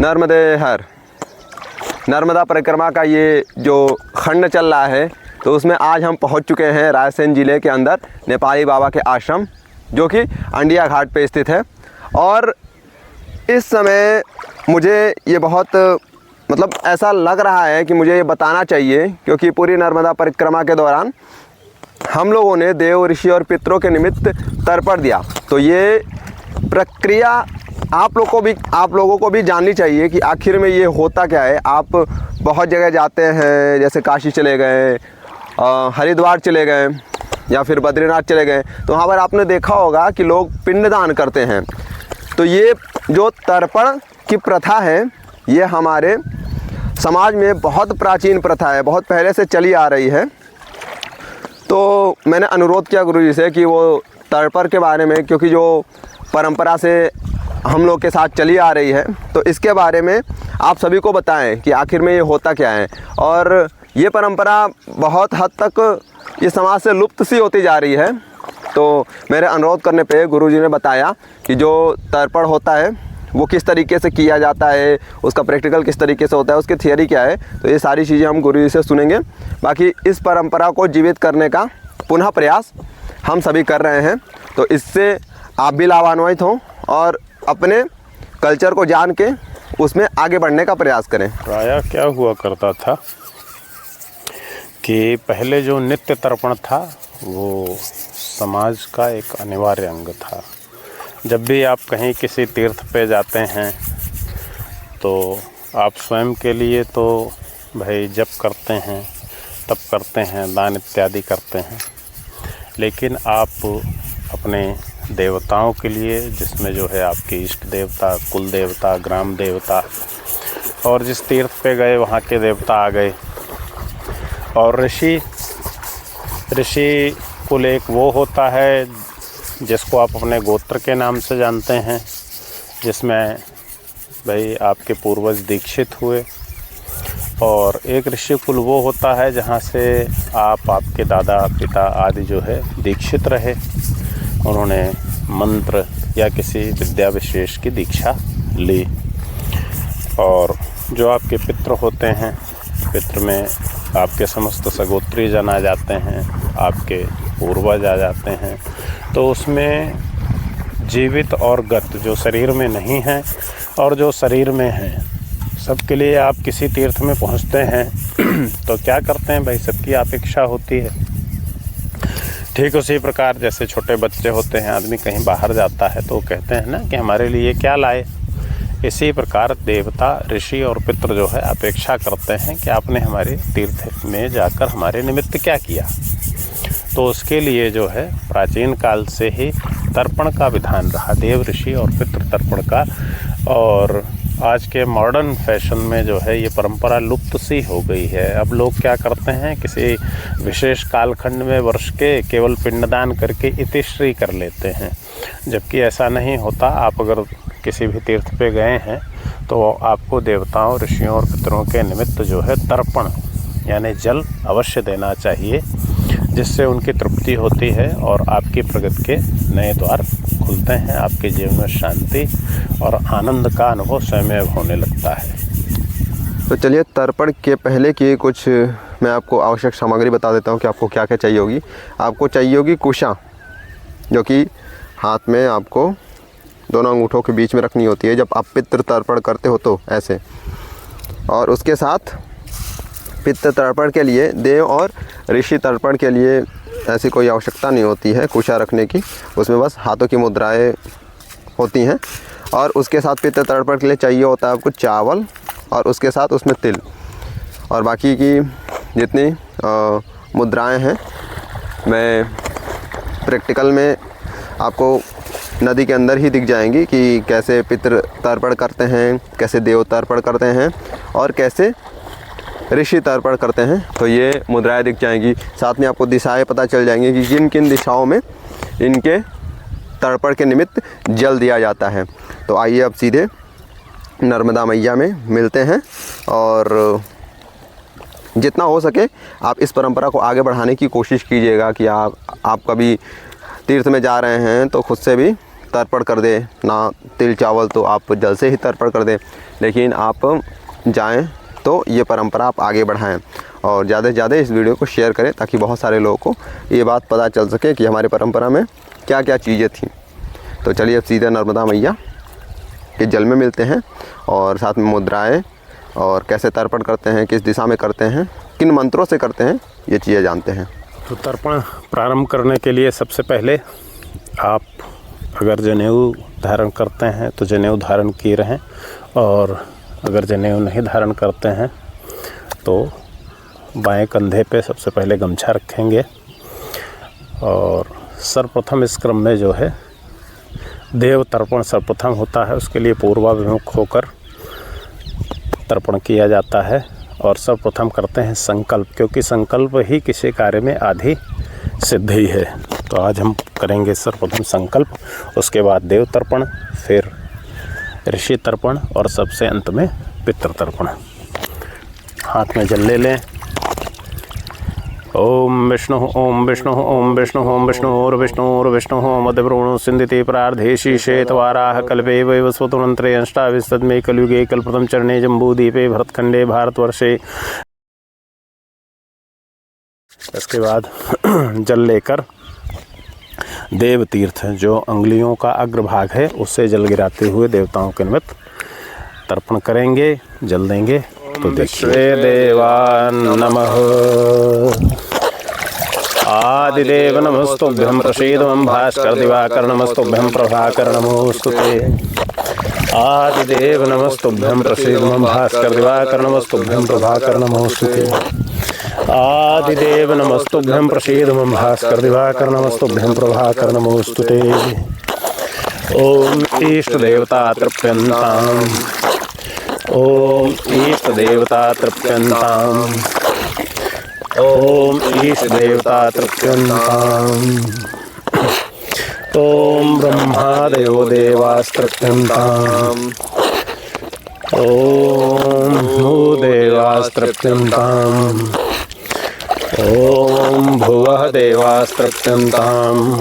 नर्मदे हर नर्मदा परिक्रमा का ये जो खंड चल रहा है, तो उसमें आज हम पहुंच चुके हैं रायसेन ज़िले के अंदर नेपाली बाबा के आश्रम, जो कि अंडिया घाट पे स्थित है। और इस समय मुझे ये बहुत ऐसा लग रहा है कि मुझे ये बताना चाहिए, क्योंकि पूरी नर्मदा परिक्रमा के दौरान हम लोगों ने देव, ऋषि और पितरों के निमित्त तर्पण दिया। तो ये प्रक्रिया आप लोगों को भी जाननी चाहिए कि आखिर में ये होता क्या है। आप बहुत जगह जाते हैं, जैसे काशी चले गए, हरिद्वार चले गए या फिर बद्रीनाथ चले गए, तो वहाँ पर आपने देखा होगा कि लोग पिंडदान करते हैं। तो ये जो तर्पण की प्रथा है, ये हमारे समाज में बहुत प्राचीन प्रथा है, बहुत पहले से चली आ रही है। तो मैंने अनुरोध किया गुरुजी से कि वो तर्पण के बारे में, क्योंकि जो परंपरा से हम लोग के साथ चली आ रही है, तो इसके बारे में आप सभी को बताएं कि आखिर में ये होता क्या है। और ये परंपरा बहुत हद तक ये समाज से लुप्त सी होती जा रही है। तो मेरे अनुरोध करने पे गुरुजी ने बताया कि जो तर्पण होता है वो किस तरीके से किया जाता है, उसका प्रैक्टिकल किस तरीके से होता है, उसकी थियरी क्या है। तो ये सारी चीज़ें हम गुरुजी से सुनेंगे। बाकी इस परंपरा को जीवित करने का पुनः प्रयास हम सभी कर रहे हैं, तो इससे आप भी लाभान्वित हों और अपने कल्चर को जान के उसमें आगे बढ़ने का प्रयास करें। प्रायः क्या हुआ करता था कि पहले जो नित्य तर्पण था वो समाज का एक अनिवार्य अंग था। जब भी आप कहीं किसी तीर्थ पे जाते हैं तो आप स्वयं के लिए तो भाई जप करते हैं, तप करते हैं, दान इत्यादि करते हैं, लेकिन आप अपने देवताओं के लिए, जिसमें जो है आपके इष्ट देवता, कुल देवता, ग्राम देवता, और जिस तीर्थ पे गए वहाँ के देवता आ गए। और ऋषि कुल एक वो होता है जिसको आप अपने गोत्र के नाम से जानते हैं, जिसमें भाई आपके पूर्वज दीक्षित हुए। और एक ऋषि कुल वो होता है जहाँ से आपके दादा पिता आदि जो है दीक्षित रहे, उन्होंने मंत्र या किसी विद्या विशेष की दीक्षा ली। और जो आपके पितृ होते हैं, पितृ में आपके समस्त सगोत्री जन आ जाते हैं, आपके पूर्वज आ जाते हैं। तो उसमें जीवित और गत, जो शरीर में नहीं है और जो शरीर में है, सबके लिए आप किसी तीर्थ में पहुंचते हैं तो क्या करते हैं भाई, सबकी अपेक्षा होती है। ठीक उसी प्रकार जैसे छोटे बच्चे होते हैं, आदमी कहीं बाहर जाता है तो कहते हैं ना कि हमारे लिए क्या लाए। इसी प्रकार देवता, ऋषि और पितृ जो है अपेक्षा करते हैं कि आपने हमारे तीर्थ में जाकर हमारे निमित्त क्या किया। तो उसके लिए जो है प्राचीन काल से ही तर्पण का विधान रहा, देव, ऋषि और पितृ तर्पण का। और आज के मॉडर्न फैशन में जो है ये परंपरा लुप्त सी हो गई है। अब लोग क्या करते हैं, किसी विशेष कालखंड में वर्ष के केवल पिंडदान करके इतिश्री कर लेते हैं, जबकि ऐसा नहीं होता। आप अगर किसी भी तीर्थ पे गए हैं तो आपको देवताओं, ऋषियों और पितरों के निमित्त जो है तर्पण यानी जल अवश्य देना चाहिए, जिससे उनकी तृप्ति होती है और आपकी प्रगति के नए द्वार खुलते हैं। आपके जीवन में शांति और आनंद का अनुभव स्वयं होने लगता है। तो चलिए, तर्पण के पहले की कुछ मैं आपको आवश्यक सामग्री बता देता हूँ कि आपको क्या क्या चाहिए होगी। आपको चाहिए होगी कुशा, जो कि हाथ में आपको दोनों अंगूठों के बीच में रखनी होती है जब आप पितृ तर्पण करते हो, तो ऐसे। और उसके साथ पितृ तर्पण के लिए, देव और ऋषि तर्पण के लिए ऐसी कोई आवश्यकता नहीं होती है कुशा रखने की, उसमें बस हाथों की मुद्राएं होती हैं। और उसके साथ पितृ तर्पण के लिए चाहिए होता है आपको चावल, और उसके साथ उसमें तिल। और बाकी की जितनी मुद्राएं हैं, मैं प्रैक्टिकल में आपको नदी के अंदर ही दिख जाएंगी कि कैसे पितृ तर्पण करते हैं, कैसे देव तर्पण करते हैं और कैसे ऋषि तर्पण करते हैं। तो ये मुद्राएं दिख जाएंगी। साथ में आपको दिशाएं पता चल जाएंगी कि किन किन दिशाओं में इनके तर्पण के निमित्त जल दिया जाता है। तो आइए अब सीधे नर्मदा मैया में मिलते हैं, और जितना हो सके आप इस परंपरा को आगे बढ़ाने की कोशिश कीजिएगा कि आप कभी तीर्थ में जा रहे हैं तो खुद से भी तर्पण कर दे, ना तिल चावल तो आप जल से ही तर्पण कर दें, लेकिन आप जाएं तो ये परंपरा आप आगे बढ़ाएं और ज़्यादा से ज़्यादा इस वीडियो को शेयर करें ताकि बहुत सारे लोगों को ये बात पता चल सके कि हमारी परंपरा में क्या क्या चीज़ें थी। तो चलिए अब सीधे नर्मदा मैया के जल में मिलते हैं और साथ में मुद्राएं और कैसे तर्पण करते हैं, किस दिशा में करते हैं, किन मंत्रों से करते हैं, ये चीज़ें जानते हैं। तो तर्पण प्रारंभ करने के लिए सबसे पहले आप अगर जनेऊ धारण करते हैं तो जनेऊ धारण किए रहें, और अगर जनेऊ नहीं धारण करते हैं तो बाएं कंधे पे सबसे पहले गमछा रखेंगे। और सर्वप्रथम इस क्रम में जो है देव तर्पण सर्वप्रथम होता है, उसके लिए पूर्वाभिमुख होकर तर्पण किया जाता है। और सर्वप्रथम करते हैं संकल्प, क्योंकि संकल्प ही किसी कार्य में आधी सिद्धि है। तो आज हम करेंगे सर्वप्रथम संकल्प, उसके बाद देव तर्पण, फिर ऋषि तर्पण और सबसे अंत में पितृ तर्पण। हाथ में जल ले लें। ओम विष्णु ओम विष्णु ओम विष्णु ओम विष्णु मध्यभ्रमणो सिंधिते प्रार्धे शीशेतवाराह कल्पे वैवस्वतंत्रे अष्टाविंशतिमे कलयुगे कल्पप्रथम चरणे जम्बूद्वीपे भरतखंडे भारतवर्षे। इसके बाद जल लेकर देव तीर्थ जो अंगुलियों का अग्रभाग है उससे जल गिराते हुए देवताओं के निमित्त तर्पण करेंगे, जल देंगे। तो देखिए, देवा नमः, आदिदेव नमस्तुभ्यं प्रसीद मम भास्कर दिवाकर नमस्तुभ्यं प्रभाकर नमोस्तुते। आदिदेव नमस्तुभ्यं प्रसीद मम भास्कर दिवाकर नमस्तुभ्यं प्रभाकर नमोस्तुते। आदिदेव नमस्तुभ्यं प्रसीद मम भास्कर दिवाकर नमस्तुभ्यं प्रभाकर नमोस्तुते। ओम इष्ट देवता तृप्यन्ताम्, ओम इष्ट देवता तृप्यन्ताम्, ओम इष्ट देवता तृप्यन्ताम्। ओम ब्रह्मादयो देवास्तृप्यन्ताम्, ओम भूदेवास्तृप्यन्ताम्, ओम भुवः देवास्तृप्यन्ताम्,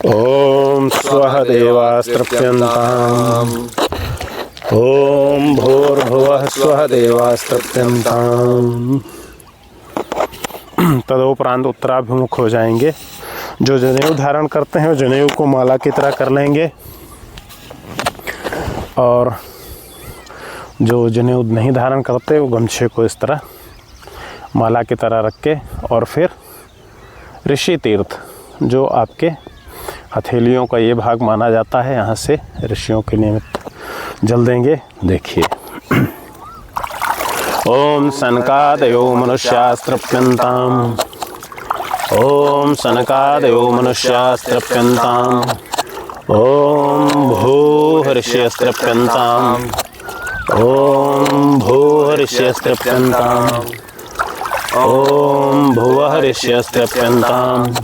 ओम स्वः देवास्तृप्यन्ताम्, ओम भूर्भुवः स्वः देवास्तृप्यन्ताम्। तदोपरांत उत्तराभिमुख हो जाएंगे। जो जनेऊ धारण करते हैं वो जनेऊ को माला की तरह कर लेंगे, और जो जनेऊ नहीं धारण करते वो गमछे को इस तरह माला की तरह रख के, और फिर ऋषि तीर्थ जो आपके हथेलियों का ये भाग माना जाता है, यहाँ से ऋषियों के निमित्त जल देंगे। देखिए, ओम सनकादयो मनुष्यास्तृप्यन्ताम्, ओम सनकादयो मनुष्यास्तृप्यन्ताम्, ओम भूः ऋष्यस्तृप्यन्ताम्, ओम भूः ऋष्यस्तृप्यन्ताम्, ओम भुवः ऋष्यस्तृप्यन्ताम्,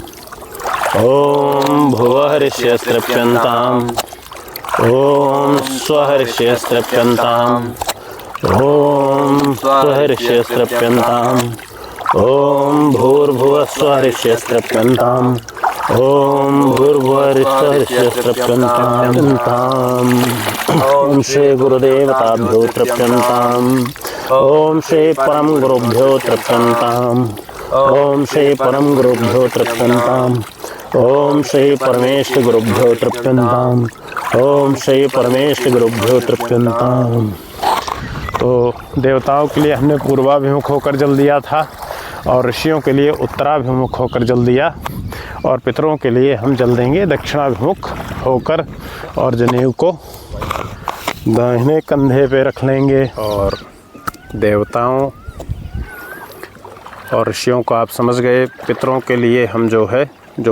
ओम भुवः ऋष्यस्तृप्यन्ताम्, ओम स्वः ऋष्यस्तृप्यन्ताम्, ओम स्वः ऋष्यस्तृप्यन्ताम्, ओम भूर्भुवः स्वः ऋष्यस्तृप्यन्ताम्, ओम भूर्भुवः स्वः ऋष्यस्तृप्यन्ताम्। ओम श्री गुरुदेवताभ्यो तृप्यन्ताम्, ओम श्री परम गुरुभ्यो तृप्यन्ताम्, ओम श्री परम गुरुभ्यो तृप्यन्ताम्, ओम श्री परमेष्ठ गुरुभ्यो तृप्यन्ताम्, ओम श्री परमेष्ठ गुरुभ्यो तृप्यन्ताम्। तो देवताओं के लिए हमने पूर्वाभिमुख होकर जल दिया था, और ऋषियों के लिए उत्तराभिमुख होकर जल दिया, और पितरों के लिए हम जल देंगे दक्षिणाभिमुख होकर, और जनेऊ को दाहिने कंधे पे रख लेंगे। और देवताओं और ऋषियों को आप समझ गए। पितरों के लिए हम जो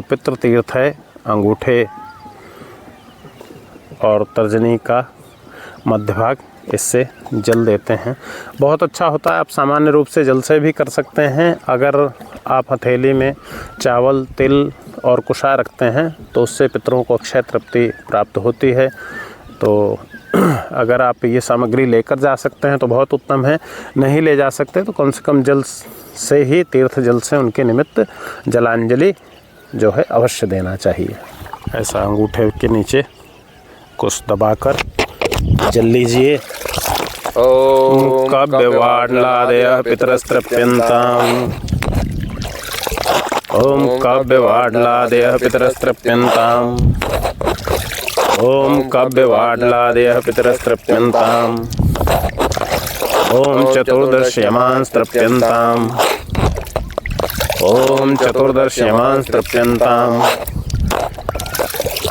पितृ तीर्थ है, अंगूठे और तर्जनी का मध्य भाग, इससे जल देते हैं। बहुत अच्छा होता है। आप सामान्य रूप से जल से भी कर सकते हैं। अगर आप हथेली में चावल, तिल और कुशा रखते हैं तो उससे पितरों को अक्षय तृप्ति प्राप्त होती है। तो अगर आप ये सामग्री लेकर जा सकते हैं तो बहुत उत्तम है। नहीं ले जा सकते तो कम से कम जल से ही, तीर्थ जल से उनके निमित्त जलांजलि जो है अवश्य देना चाहिए। ऐसा अंगूठे के नीचे कुछ दबाकर जल लीजिए। ओम काव्यवाड्लादयः पितरस्तृप्यन्ताम्। ओम काव्यवाड्लादयः पितरस्तृप्यन्ताम्। ओम काव्यवाड्लादयः पितरस्तृप्यन्ताम्। ओम चतुर्दश्यमांस्तृप्यन्ताम्। ओम चतुर्दश्यमांस्तृप्यन्ताम्।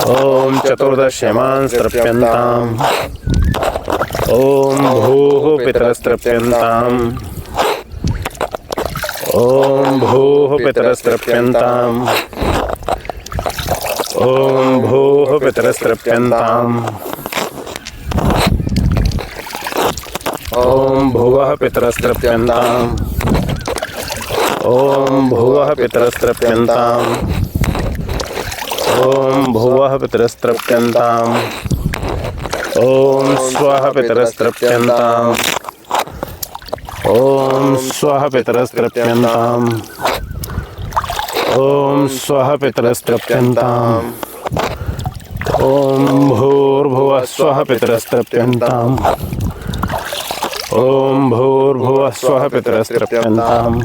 ओम चतुर्दश्यमांस्तृप्यन्ताम्। ओम भूः पितरस्तृप्यन्ताम्। ओम भूः पितरस्तृप्यन्ताम्। ओम भूः पितरस्तृप्यन्ताम्। ओम भुवः पितरस्तृप्यन्ताम्। ओम भुवः पितरस्तृप्यन्ताम्। ओम भुवः पितरस्तृप्यन्ताम्। ओम स्वः पितरस्तृप्यन्ताम्। ओम स्वः पितरस्तृप्यन्ताम्। ओम स्वः पितरस्तृप्यन्ताम्। ओम भूर्भुवः स्वः पितरस्तृप्यन्ताम्। ओम भूर्भुवः स्वः पितरस्तृप्यन्ताम्।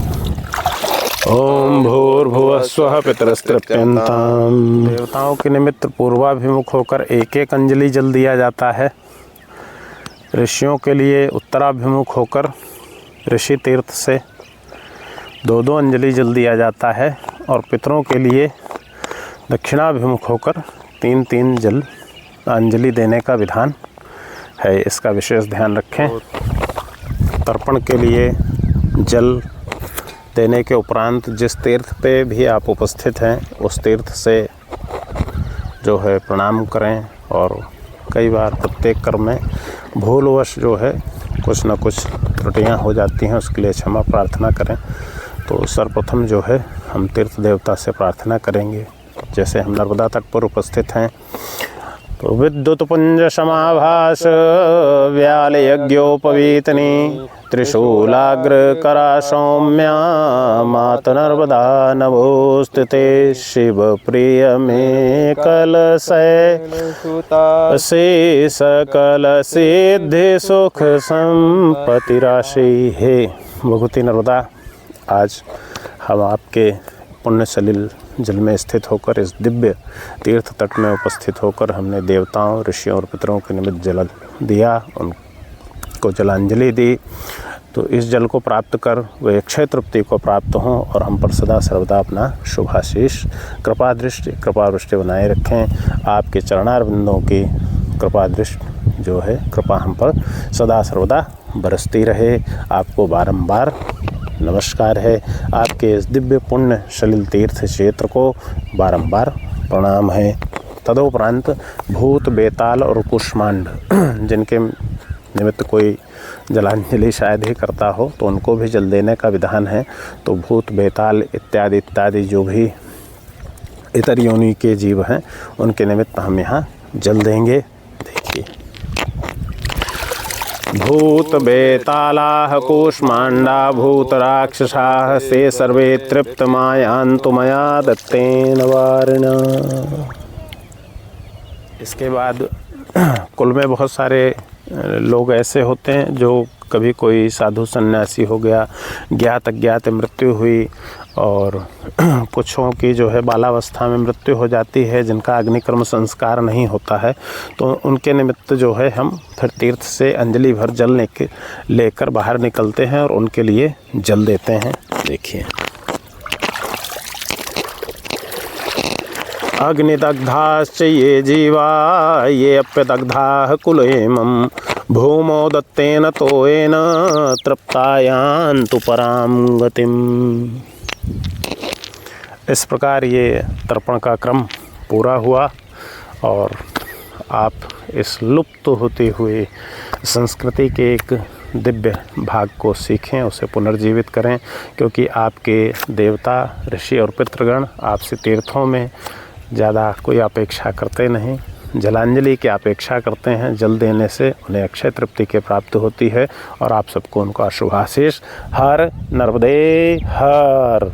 ओम भूर्भुवः स्वः पितरस्तृप्यन्ताम्। देवताओं के निमित्त पूर्वाभिमुख होकर एक एक अंजलि जल दिया जाता है। ऋषियों के लिए उत्तराभिमुख होकर ऋषि तीर्थ से 2-2 अंजलि जल दिया जाता है और पितरों के लिए दक्षिणाभिमुख होकर 3-3 जल अंजलि देने का विधान है। इसका विशेष ध्यान रखें। तर्पण के लिए जल देने के उपरांत जिस तीर्थ पे भी आप उपस्थित हैं उस तीर्थ से जो है प्रणाम करें और कई बार प्रत्येक कर्म में भूलवश जो है कुछ न कुछ त्रुटियां हो जाती हैं, उसके लिए क्षमा प्रार्थना करें। तो सर्वप्रथम जो है हम तीर्थ देवता से प्रार्थना करेंगे। जैसे हम नर्मदा तट पर उपस्थित हैं तो विद्युत पुंज समाभास व्याल यज्ञोपवीतनी त्रिशूलाग्र करा सौम्या मात नर्मदा नभोस्थिते शिव प्रिय में कलशय से सकल सिद्धि सुख संपत्ति राशि। हे भगवती नर्मदा, आज हम आपके पुण्य सलिल जल में स्थित होकर इस दिव्य तीर्थ तट में उपस्थित होकर हमने देवताओं, ऋषियों और पितरों के निमित्त जल दिया, उनको जलांजलि दी। तो इस जल को प्राप्त कर वे अक्षय तृप्ति को प्राप्त हों और हम पर सदा सर्वदा अपना शुभाशीष कृपा वृष्टि बनाए रखें। आपके चरणारविंदों की कृपा दृष्टि जो है कृपा हम पर सदा सर्वदा बरसती रहे। आपको बारंबार नमस्कार है। आपके इस दिव्य पुण्य सलिल तीर्थ क्षेत्र को बारंबार प्रणाम है। तदोपरांत भूत, बेताल और कुष्मांड जिनके निमित्त कोई जलांजलि शायद ही करता हो तो उनको भी जल देने का विधान है। तो भूत, बेताल इत्यादि जो भी इतर योनि के जीव हैं उनके निमित्त हम यहाँ जल देंगे। देखिए, भूत बेतालाः कूष्मांडा भूत राक्षसाः से सर्वे तृप्त मायान्तु मया दत्तेन वारिणा। इसके बाद कुल में बहुत सारे लोग ऐसे होते हैं जो कभी कोई साधु सन्यासी हो गया, ज्ञात अज्ञात मृत्यु हुई और कुछों की जो है बालावस्था में मृत्यु हो जाती है, जिनका अग्निकर्म संस्कार नहीं होता है, तो उनके निमित्त जो है हम फिर तीर्थ से अंजलि भर जल लेकर बाहर निकलते हैं और उनके लिए जल देते हैं। देखिए, अग्निदग्धाश्च ये जीवा ये अप्यदग्धाः कुलेमं भूमौ दत्तेन तोयेन तृप्तायान्तु परां गतिम्। इस प्रकार ये तर्पण का क्रम पूरा हुआ और आप इस लुप्त होती हुई संस्कृति के एक दिव्य भाग को सीखें, उसे पुनर्जीवित करें, क्योंकि आपके देवता, ऋषि और पितृगण आपसे तीर्थों में ज़्यादा कोई अपेक्षा करते नहीं, जलांजलि की अपेक्षा करते हैं। जल देने से उन्हें अक्षय तृप्ति की प्राप्ति होती है और आप सबको उनका शुभाशीष। हर नर्मदे हर।